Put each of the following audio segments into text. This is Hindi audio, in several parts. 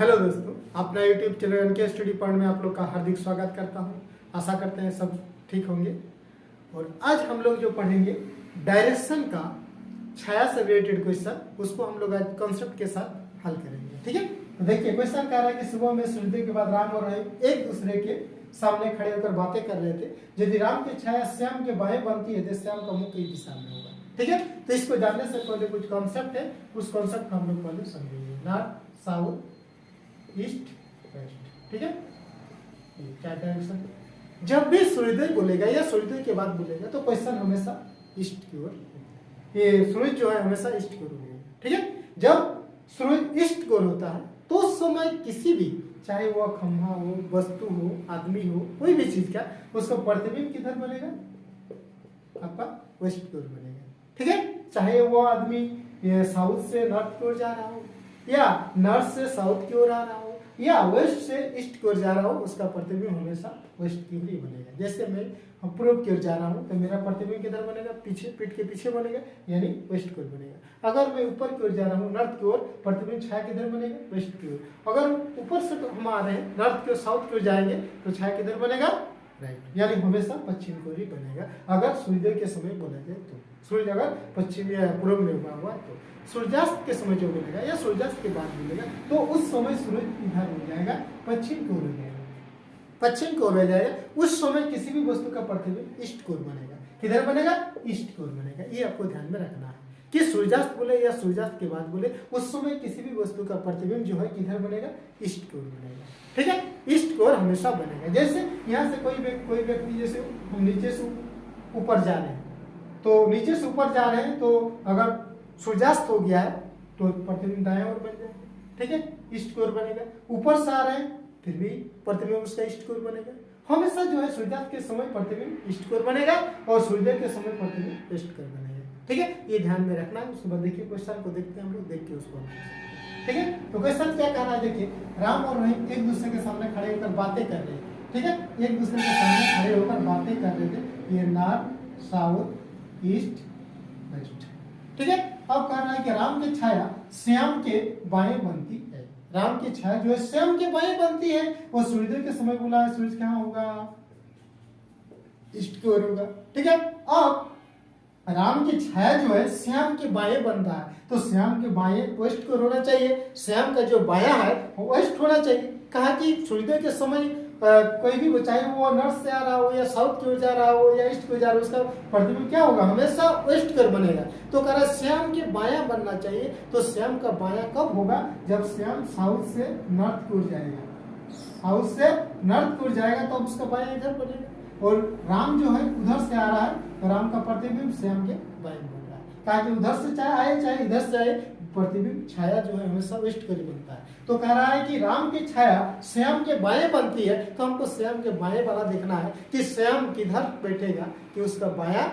हेलो दोस्तों, अपना YouTube channel NK study point में आप लोग का हार्दिक स्वागत करता हूं। आशा करते हैं सब ठीक होंगे। और आज हम लोग जो पढ़ेंगे डायरेक्शन का छाया से रिलेटेड क्वेश्चन, उसको हम लोग आज कॉन्सेप्ट के साथ हल करेंगे। ठीक है, तो देखिए क्वेश्चन कह रहा है कि सुबह में सूर्योदय के बाद राम और रहीम एक दूसरे के सामने खड़े होकर बातें कर रहे थे। यदि राम की छाया श्याम के बाएं बनती है तो श्याम का मुख किस दिशा में होगा। ठीक है, तो इसको जानने से पहले कुछ कॉन्सेप्ट है, उस कॉन्सेप्ट को हम लोग पहले समझेंगे। North, south, east, west. ठीक है, क्या डायरेक्शन। जब भी सूर्योदय बोलेगा या सूर्योदय के बाद बोलेगा तो क्वेश्चन हमेशा ईस्ट की ओर, ये सूरज जो है हमेशा ईस्ट की ओर होगा। ठीक है, जब सूरज ईस्ट की ओर होता है तो उस समय किसी भी, चाहे वो खंभा हो, वस्तु हो, आदमी हो, कोई भी चीज का, उसका प्रतिबिंब किधर बनेगा? आपका वेस्ट की ओर बनेगा। ठीक है, चाहे वो आदमी साउथ से नॉर्थ की ओर जा रहा हो, या नॉर्थ से साउथ की ओर आ रहा हो, या वेस्ट से ईस्ट की ओर जा रहा हो, उसका प्रतिबिंब हमेशा वेस्ट की ओर ही बनेगा। जैसे मैं पूर्व की ओर जा रहा हूँ तो मेरा प्रतिबिंब किधर बनेगा? पीछे, पीठ के पीछे बनेगा, यानी वेस्ट की ओर बनेगा। अगर मैं ऊपर की ओर जा रहा हूँ नॉर्थ की ओर, प्रतिबिंब छाया किधर बनेगा? वेस्ट की ओर। अगर ऊपर से तो हम आ रहे हैं नॉर्थ की ओर, साउथ की ओर जाएंगे तो छाया किधर बनेगा? राइट, यानी हमेशा पश्चिम की ओर ही बनेगा। अगर सूर्योदय के समय बोला जाए तो, सूर्य अगर पश्चिम या पूर्व में उगा हुआ तो, सूर्यास्त के समय जो बोलेगा या सूर्यास्त के बाद बोलेगा तो उस समय सूरज इधर हो जाएगा, पश्चिम की ओर हो जाएगा, पश्चिम की ओर हो जाएगा। उस समय किसी भी वस्तु का प्रतिबिंब ईस्ट की ओर बनेगा। किधर बनेगा? ईस्ट की ओर बनेगा। ये आपको ध्यान में रखना है कि सूर्यास्त बोले या सूर्यास्त के बाद बोले, उस समय किसी भी वस्तु का प्रतिबिंब जो है किधर बनेगा? ईस्ट की ओर बनेगा। ठीक है, ईस्ट की ओर हमेशा बनेगा। जैसे यहाँ से कोई व्यक्ति जैसे हम नीचे से ऊपर जा रहे हैं, तो नीचे से ऊपर जा रहे हैं तो अगर सूर्यास्त हो गया है तो प्रतिबिंब दाएं ओर बन जाएगा। ठीक है, ईस्ट की ओर बनेगा। ऊपर से आ रहे हैं फिर भी प्रतिबिंब उसका ईस्ट की ओर बनेगा। हमेशा जो है सूर्यास्त के समय प्रतिबिंब ईस्ट की ओर बनेगा और सूर्योदय के समय प्रतिबिंब वेस्ट की ओर बनेगा। ठीक है, ये ध्यान में रखना है। उसके बाद देखिए क्वेश्चन को देखते हैं हम लोग, देख के उसको। ठीक है, तो क्वेश्चन क्या कह रहा है? देखिए, राम और रहीम एक दूसरे के सामने खड़े होकर बातें कर रहे हैं। ठीक है, एक दूसरे के सामने खड़े होकर बातें कर रहे थे। ये नॉर्थ, साउथ, ईस्ट, वेस्ट। ठीक है, अब कह रहा है कि राम की छाया श्याम के बाएं बनती है। राम की छाया जो है श्याम के बाएं बनती है। वो सूर्योदय के समय बोला है, सूरज कहाँ होगा? ईस्ट की ओर होगा। ठीक है, अब राम की छाया जो है श्याम के बाएं बन रहा है तो श्याम के बाएं वेस्ट को होना चाहिए। श्याम का जो बायां है वो वेस्ट होना चाहिए। कहा कि सूर्योदय के समय कोई भी, चाहे वो नॉर्थ से आ रहा हो या साउथ की ओर जा रहा हो या ईस्ट की ओर जा रहा हो, उसका प्रतिबिंब क्या होगा? हमेशा वेस्ट कर बनेगा। तो कह रहा है श्याम के बायां बनना चाहिए। तो श्याम का बायां कब होगा? जब श्याम साउथ से नॉर्थ की ओर जाएगा, साउथ से नॉर्थ की ओर जाएगा तो उसका बायां इधर बनेगा। और राम जो है उधर से आ रहा है तो राम का प्रतिबिंब श्याम के बाएं बन रहा है। कहा कि उधर से चाहे आए चाहे इधर से आए, प्रतिबिंब छाया जो है हमेशा वेस्ट कर बनता है। तो कह रहा है कि राम की छाया श्याम के बाएं बनती है तो हमको श्याम के बाएं वाला देखना है कि श्याम किधर बैठेगा कि उसका बायां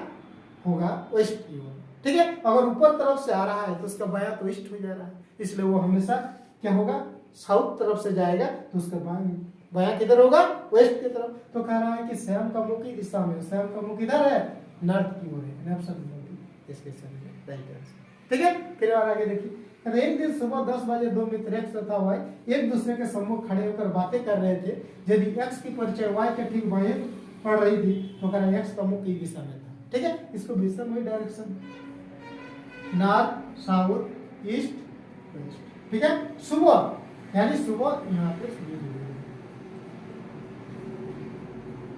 होगा वेस्ट की ओर। ठीक है, अगर ऊपर तरफ से आ रहा है तो उसका बायां तो ईस्ट हो जा रहा है, इसलिए वो हमेशा क्या होगा? साउथ तरफ से जाएगा तो उसका बायां किधर होगा? वेस्ट की तरफ। तो कह रहा है कि श्याम का मुख की दिशा में, श्याम का मुख इधर है, नॉर्थ की ओर है। इसके राइट आंसर। ठीक है, फिर आगे देखिए, एक दिन सुबह 10 बजे दो मित्र एक्स तथा वाई एक दूसरे के सम्मुख खड़े होकर बातें कर रहे थे। यदि एक्स की परिचय वाई के ठीक बाएं पड़ रही थी तो कह रहा एक्स का मुख की दिशा में था। ठीक है, इसको विषम हुई direction, north, south, east, west. ठीक है, सुबह यानी सुबह यहाँ पे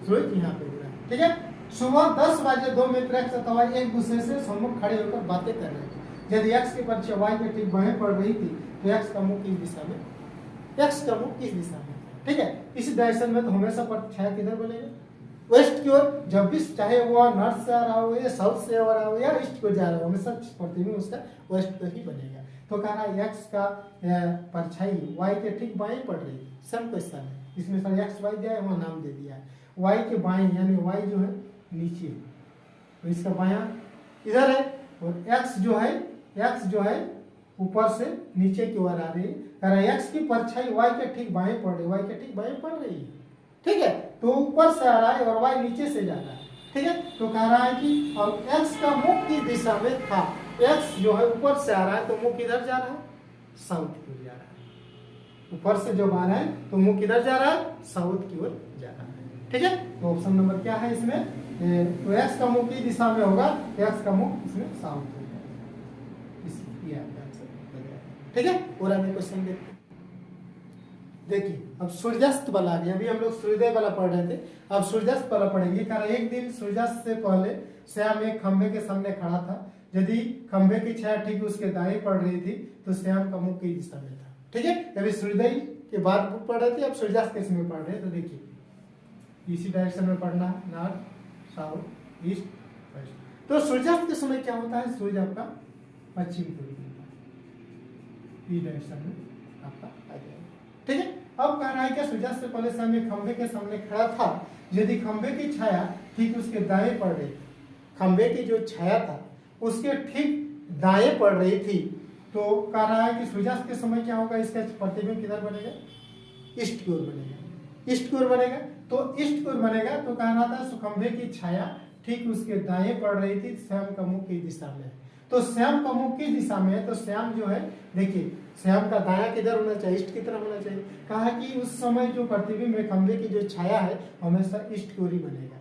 सूरज यहाँ पे गिरा। ठीक है, सुबह 10 बजे दो मित्र एक्स तथा वाई एक दूसरे से सम्मुख खड़े होकर बातें कर रहे थे। यदि एक्स की परिचय वाई के ठीक बाएं पड़ रही थी तो एक्स का मुख किस दिशा में? एक्स का मुख किस दिशा में? ठीक है, इस डायरेक्शन में तो हमेशा छाया किधर बनेगा? वेस्ट की ओर। जब भी चाहे वो नॉर्थ से आ रहा हो या साउथ से आ रहा हो या ईस्ट को जा रहा हो, हमेशा प्रतिबिंब उसका वेस्ट पर ही बनेगा। तो कह रहा है एक्स का परछाई वाई के ठीक बाएं पड़ रही है। सम क्वेश्चन है, इसमें सर एक्स वाई दिया है, वहाँ नाम दे दिया है। वाई के बाएं यानी वाई जो है नीचे, तो इसका बायां इधर है और एक्स जो है ऊपर से नीचे की ओर आ रही है। कह रहा है एक्स की परछाई वाई के ठीक बाएं पड़ रही है, वाई के ठीक बाएं पड़ रही है। ठीक है, तो ऊपर से आ रहा है और वाई नीचे से जा रहा है। ठीक है, तो कह रहा है कि अब एक्स का मुख की दिशा में था। एक्स जो है ऊपर से आ रहा है तो मुख किधर जा रहा है? साउथ की ओर जा रहा है। ऊपर से जब आ रहा है तो मुंह किधर जा रहा है, साउथ की ओर जा रहा है। ठीक है, तो ऑप्शन नंबर क्या है इसमें, तो एक्स का मुंह की दिशा में होगा, एक्स का मुंह इसमें साउथ होगा, ये आपका आंसर। ठीक है, और आगे क्वेश्चन देखते हैं। देखिए अब सूर्यास्त वाला आ गया, अभी हम लोग सूर्योदय वाला पढ़ रहे थे, अब सूर्यास्त वाला पढ़ेंगे। कारण एक दिन सूर्यास्त से पहले श्याम एक खंबे के सामने खड़ा था, यदि खंबे की छाया ठीक उसके दाएं पड़ रही थी तो श्याम का मुंह किस दिशा में था। ठीक है, अभी सूर्योदय के बाद पढ़ रहे थे, अब सूर्यास्त के समय पढ़ रहे हैं। तो देखिए इसी डायरेक्शन में पढ़ना है, नॉर्थ साउथ ईस्ट वेस्ट। तो सूर्यास्त के समय क्या होता है, सूर्य आपका पश्चिम की ओर गिरता है, इस डायरेक्शन में आपका आ जाएगा। ठीक है, अब कह रहा है कि सूर्यास्त से पहले श्याम एक खंबे के सामने खड़ा था, यदि खंबे की छाया ठीक उसके दाएं पड़ रही थी, खंबे की जो छाया था उसके ठीक दाएं पड़ रही थी, तो कह रहा है कि सूर्यास्त के समय क्या होगा, इसका प्रतिबिंब किधर बनेगा, ईस्ट की ओर बनेगा, ईस्ट की ओर बनेगा। तो ईस्ट की ओर बनेगा तो कह रहा था खंबे की छाया ठीक उसके दाएं पड़ रही थी, श्याम का मुंह किस दिशा में है। तो श्याम का मुंह किस दिशा में है, तो श्याम जो है देखिए श्याम का दाया किधर होना चाहिए, ईस्ट की तरफ होना चाहिए। कहा कि उस समय जो प्रतिबिंब है, खंबे की जो छाया है हमेशा ईस्ट की ओर ही बनेगा।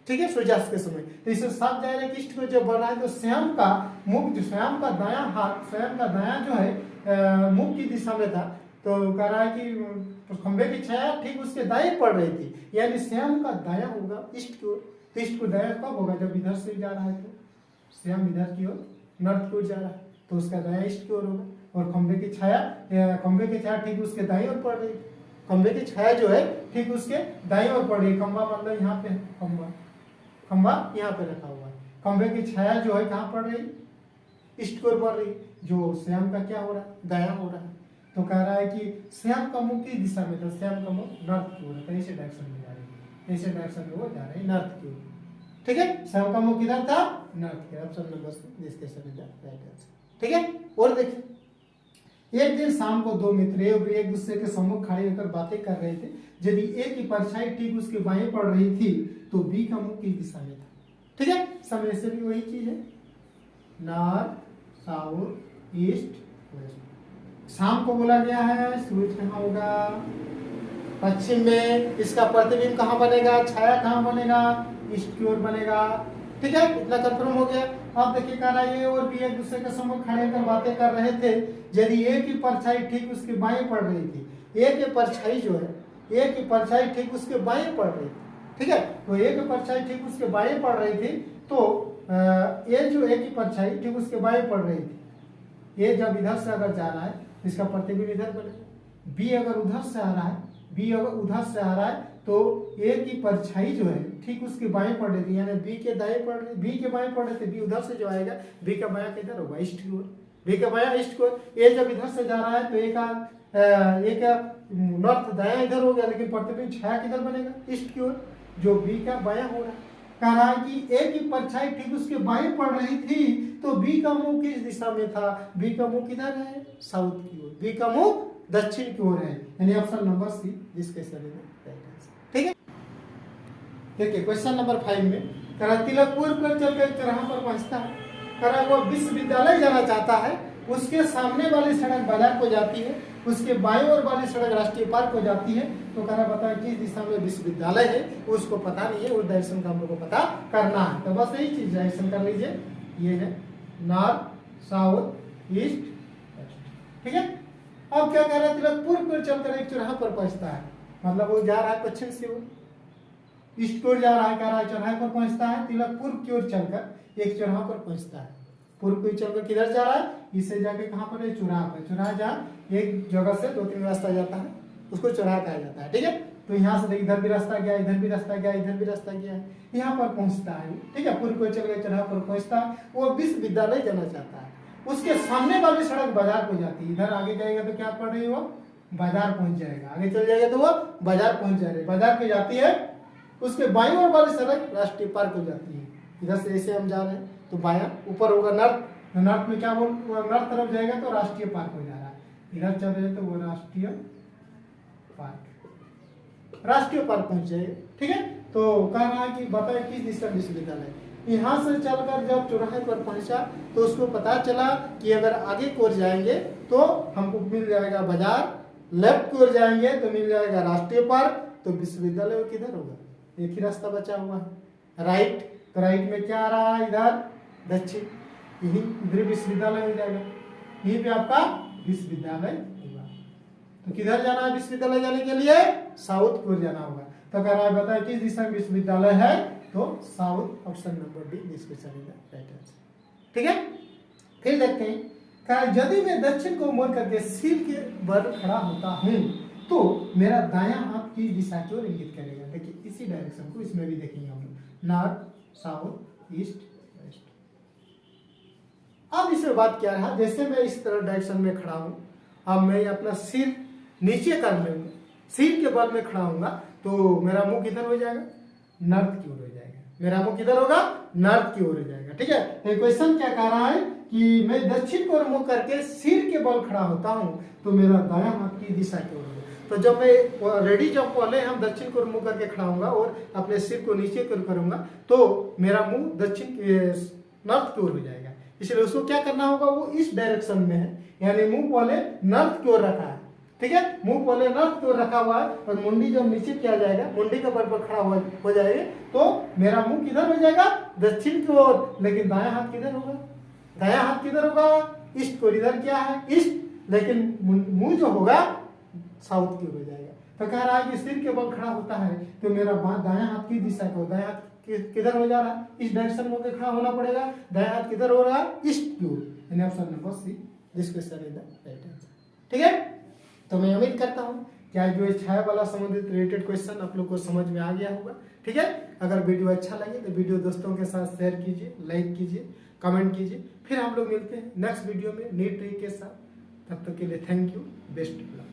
ठीक है, सूर्यास्त के समय, तो इससे साफ जाहिर है कि ईस्ट को जब बन रहा है तो श्याम का मुख, जो श्याम का दाया हाथ, श्याम का दाया जो है मुख की दिशा में था, तो कह रहा है कि खंबे की छाया ठीक उसके दाएं पड़ रही थी, यानी श्याम का दाया होगा ईस्ट की ओर। तो ईस्ट को दाया कब होगा, जब इधर से जा रहा है, तो श्याम इधर की ओर नॉर्थ की ओर जा रहा है तो उसका दाया ईस्ट की ओर होगा। और खंबे की छाया ठीक उसके दाईं ओर पड़ रही है, खंबे की छाया जो है ठीक उसके दाईं ओर पड़ रही है। खंबा मतलब यहाँ पे, खंबा यहाँ पे रखा हुआ है, खंबे की छाया जो है कहाँ पड़ रही, ईस्ट की ओर पड़ रही, जो श्याम का क्या हो रहा है, दाया हो रहा है। तो कह रहा है कि श्याम का मुंह किस दिशा में था, श्याम का मुंह नॉर्थ की ओर है, ऐसे डायरेक्शन में जा रही है, ऐसे डायरेक्शन में वो जा रही है नॉर्थ की ओर। ठीक है, श्याम का मुंह किधर था, नॉर्थ के, ऑप्शन नंबर जिसके सभी राइट आंसर। ठीक है, और देखिए एक दिन शाम को दो मित्र एक दूसरे के सम्मुख खड़े होकर बातें कर रहे थे, यदि ए की परछाई ठीक उसके बाएं पड़ रही थी तो बी का मुंह किस दिशा में था। ठीक है, समय से भी वही चीज है, नॉर्थ साउथ ईस्ट वेस्ट। शाम को बोला गया है सूरज कहाँ होगा, पश्चिम में, इसका प्रतिबिंब कहाँ बनेगा, छाया कहाँ बनेगा, ईस्ट की ओर बनेगा। ठीक है, इतना कंफर्म हो गया। अब देखिए कह रहा है ये और बी एक दूसरे के सम्मुख खड़े होकर बातें कर रहे थे, यदि ए की परछाई ठीक उसके बाएं पड़ रही थी, ए की परछाई जो है, ए की परछाई ठीक उसके बाएं पड़ रही थी। ठीक है, तो ए की परछाई ठीक उसके बाएं पड़ रही थी, तो ए जो ए की परछाई ठीक उसके बाएं पड़ रही थी, ए जब इधर से अगर जा रहा है इसका प्रतिबिंब इधर बनेगा, बी अगर उधर से आ रहा है, बी अगर उधर से आ रहा है तो ए की परछाई जो है ठीक उसके बाएं पड़ रही थी, यानी बी के दाएं पड़ रही, बी के बाएं पड़ रहे थे, बी उधर से जो आएगा, बी का बायां किधर होगा, ईस्ट की ओर, बी का बायां ईस्ट की ओर। ए जब इधर से जा रहा है तो ए का नॉर्थ दायां इधर हो गया, लेकिन प्रतिबिंब छाया किधर बनेगा, ईस्ट की ओर, जो बी का बायां हो रहा है। कह रहा है कि ए की परछाई ठीक उसके बाएं पड़ रही थी, तो बी का मुंह किस दिशा में था, बी का मुंह किधर है, साउथ की ओर, बी का मुंह दक्षिण की ओर है, यानी ऑप्शन नंबर सी जिसके सभी में राइट आंसर। ठीक है, देखिए क्वेश्चन नंबर 5 में कह रहा तिलकपुर पर चलकर चौराहा पर पहुंचता है, कह रहा वो विश्वविद्यालय जाना चाहता है, उसके सामने वाली सड़क बाजार को जाती है, उसके बाईं ओर वाली सड़क राष्ट्रीय पार्क को जाती है। तो कह रहा बताए किस दिशा में विश्वविद्यालय है, उसको पता नहीं है, उस डायरेक्शन का हम लोग को पता करना है। तो बस यही चीज डायरेक्शन कर लीजिए, ये है नॉर्थ साउथ ईस्ट वेस्ट। ठीक है, अब क्या कह रहा है तिलकपुर पर चलकर एक चौराहा पर पहुंचता है, मतलब वो जा रहा है पश्चिम से ओर, ईस्ट की ओर जा रहा है, कह रहा है चौराहे पर पहुंचता है, तिलकपुर की ओर चलकर एक चौराहा पर पहुंचता है, पूर्व की चलकर किधर जा रहा है, इससे जाके कहाँ पर है, चौराहा पर, चौराहा जहाँ एक जगह से 2-3 रास्ता जाता है उसको चौराहा कहा जाता है। ठीक है, तो यहाँ से इधर भी रास्ता गया, इधर भी रास्ता गया, इधर भी रास्ता गया है, यहाँ पर पहुंचता है। ठीक है, पूर्व को चल गया, चौराहा पर पहुंचता है, वो विश्वविद्यालय जाना चाहता है, उसके सामने वाली सड़क बाजार को जाती है, इधर आगे जाएगा तो क्या पड़ रही है, वो बाजार पहुंच जाएगा, आगे चल जाएगा तो वो बाजार पहुंच जाएगा, बाजार पे जाती है, उसके बाईं ओर वाली सड़क राष्ट्रीय पार्क हो जाती है। इधर से ऐसे हम जा रहे हैं तो बायां ऊपर होगा नॉर्थ, नॉर्थ में क्या बोल, नॉर्थ तरफ जाएगा तो राष्ट्रीय पार्क हो जा रहा है, इधर चल रहे तो वो राष्ट्रीय पार्क पहुंच जाएगा। ठीक है, तो कह रहा है कि बताए किस दिशा विश्वविद्यालय, यहाँ से चलकर जब चौराहे पर पहुंचा तो उसको पता चला कि अगर आगे की ओर जाएंगे तो हमको मिल जाएगा बाजार, लेफ्ट की ओर जाएंगे तो मिल जाएगा राष्ट्रीय पार्क, तो विश्वविद्यालय किधर होगा, एक ही रास्ता बचा हुआ है राइट, तो राइट में क्या आ रहा है इधर दक्षिण, यही इधर विश्वविद्यालय हो जाएगा, यहीं पे आपका विश्वविद्यालय होगा। तो किधर जाना है विश्वविद्यालय जाने के लिए, साउथ की ओर जाना होगा। तो अगर आप बताएं किस दिशा में विश्वविद्यालय है, तो south, option number D this question is right answer. ठीक है, फिर देखते हैं कहा यदि मैं दक्षिण को मोड़ करके सिर के बल खड़ा होता हूं तो मेरा दायां हाथ किस दिशा की ओर इंगित करेगा। देखिए इसी डायरेक्शन को इसमें भी देखेंगे हम लोग, नॉर्थ साउथ ईस्ट वेस्ट। अब इसमें बात क्या रहा, जैसे मैं इस तरह डायरेक्शन में खड़ा हूं, अब मैं अपना सिर नीचे कर लूंगा, सिर के बल में खड़ा हूंगा तो मेरा मुंह किधर हो जाएगा, नॉर्थ की ओर हो जाएगा, मेरा मुंह किधर होगा, नॉर्थ की ओर हो जाएगा। ठीक है, तो क्वेश्चन क्या कह रहा है कि मैं दक्षिण की ओर मुंह करके सिर के बल खड़ा होता हूं तो मेरा दायां हाथ की दिशा की ओर होगा। तो जब मैं रेडी, जब पहले हम दक्षिण की ओर मुंह करके खड़ा होऊंगा और अपने सिर को नीचे की ओर करूंगा तो मेरा मुंह दक्षिण नॉर्थ की ओर हो जाएगा। इसलिए उसको क्या करना होगा, वो इस डायरेक्शन में है, यानी मुंह पहले नॉर्थ की ओर रखा है। ठीक है, मुंह पहले नॉर्थ की ओर रखा हुआ है और मुंडी जब नीचे किया जाएगा, मुंडी के बल पर खड़ा हो जाएगा तो मेरा मुंह किधर हो जाएगा, दक्षिण की ओर, लेकिन दायां हाथ किधर होगा, दायां हाथ किधर होगा, ईस्ट को, इधर क्या है ईस्ट, लेकिन मुंह जो होगा साउथ की ओर हो जाएगा। तो कह रहा है कि सिर के बल खड़ा होता है तो मेरा दायां हाथ की दिशा को, दायां हाथ किधर हो जा रहा है, इस डायरेक्शन में होकर खड़ा होना पड़ेगा, दायां हाथ किधर हो रहा है, ईस्ट की ओर, यानी option number see this question is the right answer. ठीक है, तो मैं उम्मीद करता हूँ कि आज जो छाया वाला संबंधित रिलेटेड क्वेश्चन आप लोग को समझ में आ गया होगा। ठीक है, अगर वीडियो अच्छा लगे तो वीडियो दोस्तों के साथ शेयर कीजिए, लाइक कीजिए, कमेंट कीजिए। फिर हम लोग मिलते हैं नेक्स्ट वीडियो में नई ट्रिक के साथ। तब तक के लिए thank you, best of luck.